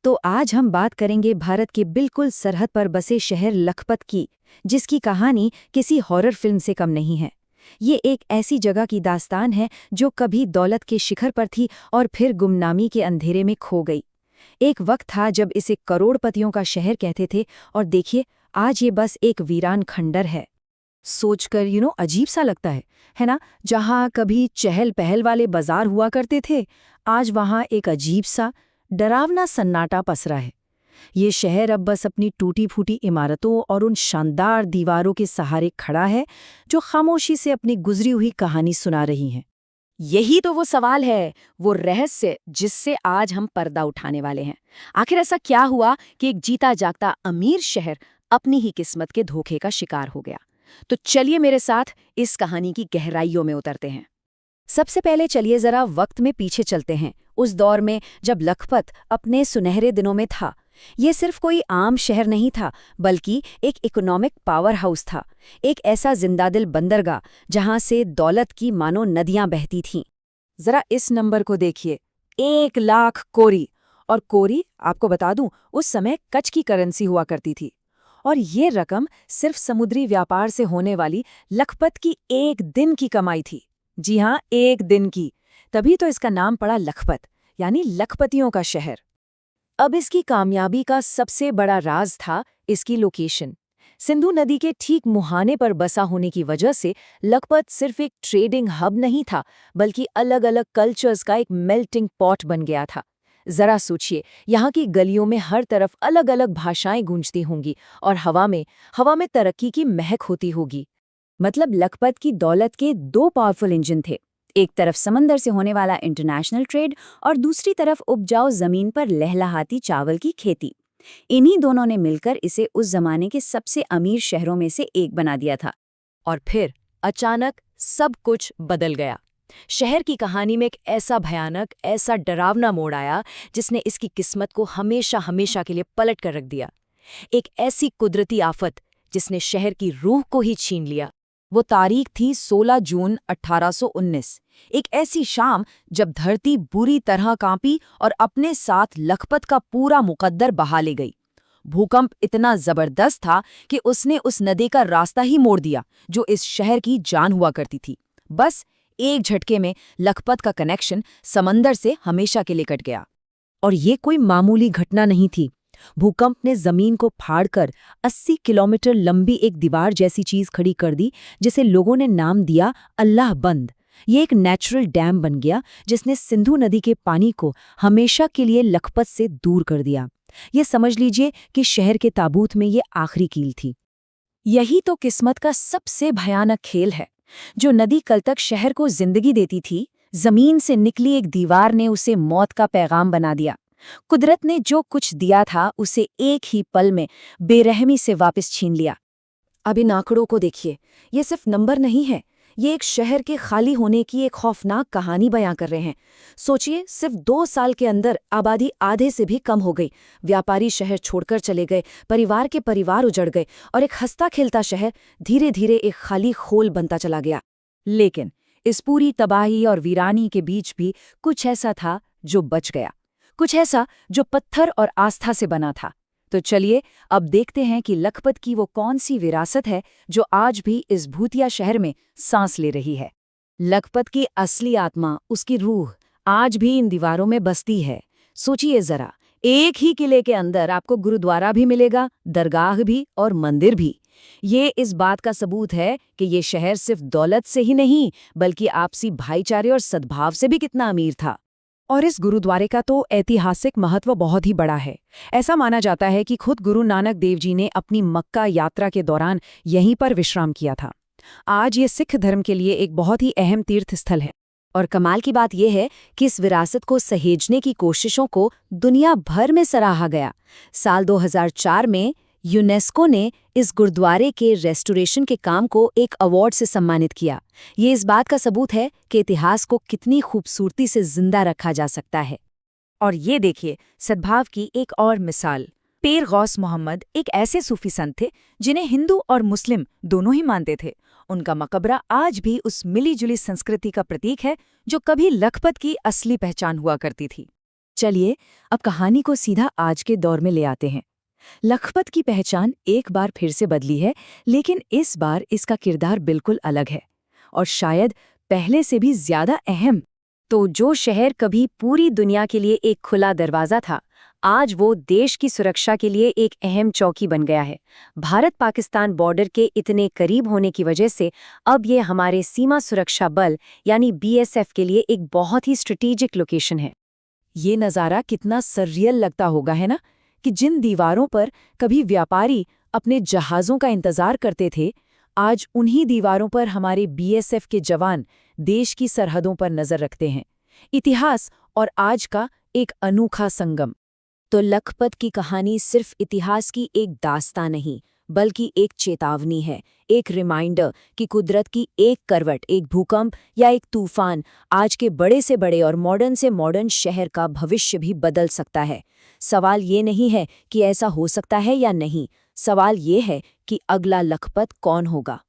तो आज हम बात करेंगे भारत के बिल्कुल सरहद पर बसे शहर लखपत की, जिसकी कहानी किसी हॉरर फिल्म से कम नहीं है। ये एक ऐसी जगह की दास्तान है जो कभी दौलत के शिखर पर थी और फिर गुमनामी के अंधेरे में खो गई। एक वक्त था जब इसे करोड़पतियों का शहर कहते थे, और देखिए आज ये बस एक वीरान खंडर है। सोचकर अजीब सा लगता है ना। जहाँ कभी चहल पहल वाले बाजार हुआ करते थे, आज वहाँ एक अजीब सा डरावना सन्नाटा पसरा है। ये शहर अब बस अपनी टूटी फूटी इमारतों और उन शानदार दीवारों के सहारे खड़ा है जो खामोशी से अपनी गुजरी हुई कहानी सुना रही हैं। यही तो वो सवाल है, वो रहस्य जिससे आज हम पर्दा उठाने वाले हैं। आखिर ऐसा क्या हुआ कि एक जीता जागता अमीर शहर अपनी ही किस्मत के धोखे का शिकार हो गया? तो चलिए मेरे साथ इस कहानी की गहराइयों में उतरते हैं। सबसे पहले चलिए जरा वक्त में पीछे चलते हैं, उस दौर में जब लखपत अपने सुनहरे दिनों में था। ये सिर्फ कोई आम शहर नहीं था, बल्कि एक इकोनॉमिक पावर हाउस था, एक ऐसा जिंदादिल बंदरगाह जहां से दौलत की मानो नदियां बहती थीं। जरा इस नंबर को देखिए, 1 लाख कोरी। और कोरी, आपको बता दूं, उस समय कच्छ की करेंसी हुआ करती थी। और ये रकम सिर्फ समुद्री व्यापार से होने वाली लखपत की एक दिन की कमाई थी। जी हाँ, एक दिन की। तभी तो इसका नाम पड़ा लखपत, यानी लखपतियों का शहर। अब इसकी कामयाबी का सबसे बड़ा राज था इसकी लोकेशन। सिंधु नदी के ठीक मुहाने पर बसा होने की वजह से लखपत सिर्फ एक ट्रेडिंग हब नहीं था, बल्कि अलग अलग कल्चर्स का एक मेल्टिंग पॉट बन गया था। जरा सोचिए, यहाँ की गलियों में हर तरफ अलग अलग भाषाएं गूंजती होंगी और हवा में तरक्की की महक होती होगी। मतलब लखपत की दौलत के 2 पावरफुल इंजन थे, एक तरफ समंदर से होने वाला इंटरनेशनल ट्रेड और दूसरी तरफ उपजाऊ जमीन पर लहलहाती चावल की खेती। इन्हीं दोनों ने मिलकर इसे उस जमाने के सबसे अमीर शहरों में से एक बना दिया था। और फिर अचानक सब कुछ बदल गया। शहर की कहानी में एक ऐसा भयानक, ऐसा डरावना मोड़ आया जिसने इसकी किस्मत को हमेशा हमेशा के लिए पलट कर रख दिया। एक ऐसी कुदरती आफत जिसने शहर की रूह को ही छीन लिया। वो तारीख थी 16 जून 1819, एक ऐसी शाम जब धरती बुरी तरह कांपी और अपने साथ लखपत का पूरा मुकद्दर बहा ले गई। भूकंप इतना जबरदस्त था कि उसने उस नदी का रास्ता ही मोड़ दिया जो इस शहर की जान हुआ करती थी। बस एक झटके में लखपत का कनेक्शन समंदर से हमेशा के लिए कट गया। और ये कोई मामूली घटना नहीं थी। भूकंप ने जमीन को फाड़कर 80 किलोमीटर लंबी एक दीवार जैसी चीज खड़ी कर दी, जिसे लोगों ने नाम दिया अल्लाह बंद। ये एक नेचुरल डैम बन गया जिसने सिंधु नदी के पानी को हमेशा के लिए लखपत से दूर कर दिया। ये समझ लीजिए कि शहर के ताबूत में ये आखिरी कील थी। यही तो किस्मत का सबसे भयानक खेल है। जो नदी कल तक शहर को जिंदगी देती थी, जमीन से निकली एक दीवार ने उसे मौत का पैगाम बना दिया। कुदरत ने जो कुछ दिया था उसे एक ही पल में बेरहमी से वापस छीन लिया। अब इन आंकड़ों को देखिए, ये सिर्फ नंबर नहीं है, ये एक शहर के खाली होने की एक खौफनाक कहानी बयां कर रहे हैं। सोचिए, सिर्फ 2 साल के अंदर आबादी आधे से भी कम हो गई, व्यापारी शहर छोड़कर चले गए, परिवार के परिवार उजड़ गए और एक हंसता खेलता शहर धीरे धीरे एक खाली खोल बनता चला गया। लेकिन इस पूरी तबाही और वीरानी के बीच भी कुछ ऐसा था जो बच गया, कुछ ऐसा जो पत्थर और आस्था से बना था। तो चलिए अब देखते हैं कि लखपत की वो कौन सी विरासत है जो आज भी इस भूतिया शहर में सांस ले रही है। लखपत की असली आत्मा, उसकी रूह आज भी इन दीवारों में बसती है। सोचिए जरा, एक ही किले के अंदर आपको गुरुद्वारा भी मिलेगा, दरगाह भी और मंदिर भी। ये इस बात का सबूत है कि ये शहर सिर्फ दौलत से ही नहीं, बल्कि आपसी भाईचारे और सद्भाव से भी कितना अमीर था। और इस गुरुद्वारे का तो ऐतिहासिक महत्व बहुत ही बड़ा है। ऐसा माना जाता है कि खुद गुरु नानक देव जी ने अपनी मक्का यात्रा के दौरान यहीं पर विश्राम किया था। आज ये सिख धर्म के लिए एक बहुत ही अहम तीर्थ स्थल है। और कमाल की बात यह है कि इस विरासत को सहेजने की कोशिशों को दुनिया भर में सराहा गया। साल 2004 में यूनेस्को ने इस गुरुद्वारे के रेस्टोरेशन के काम को एक अवार्ड से सम्मानित किया। ये इस बात का सबूत है कि इतिहास को कितनी खूबसूरती से जिंदा रखा जा सकता है। और ये देखिए, सद्भाव की एक और मिसाल। पीर गौस मोहम्मद एक ऐसे सूफी संत थे जिन्हें हिंदू और मुस्लिम दोनों ही मानते थे। उनका मकबरा आज भी उस मिली जुली संस्कृति का प्रतीक है जो कभी लखपत की असली पहचान हुआ करती थी। चलिए अब कहानी को सीधा आज के दौर में ले आते हैं। लखपत की पहचान एक बार फिर से बदली है, लेकिन इस बार इसका किरदार बिल्कुल अलग है और शायद पहले से भी ज्यादा अहम। तो जो शहर कभी पूरी दुनिया के लिए एक खुला दरवाजा था, आज वो देश की सुरक्षा के लिए एक अहम चौकी बन गया है। भारत-पाकिस्तान बॉर्डर के इतने करीब होने की वजह से अब ये हमारे सीमा सुरक्षा बल यानी बीएसएफ के लिए एक बहुत ही स्ट्रेटेजिक लोकेशन है। ये नज़ारा कितना सररियल लगता होगा, है ना? कि जिन दीवारों पर कभी व्यापारी अपने जहाज़ों का इंतजार करते थे, आज उन्हीं दीवारों पर हमारे बीएसएफ के जवान देश की सरहदों पर नजर रखते हैं। इतिहास और आज का एक अनोखा संगम। तो लखपत की कहानी सिर्फ इतिहास की एक दास्तां नहीं, बल्कि एक चेतावनी है, एक रिमाइंडर कि कुदरत की एक करवट, एक भूकंप या एक तूफान आज के बड़े से बड़े और मॉडर्न से मॉडर्न शहर का भविष्य भी बदल सकता है। सवाल ये नहीं है कि ऐसा हो सकता है या नहीं, सवाल ये है कि अगला लखपत कौन होगा।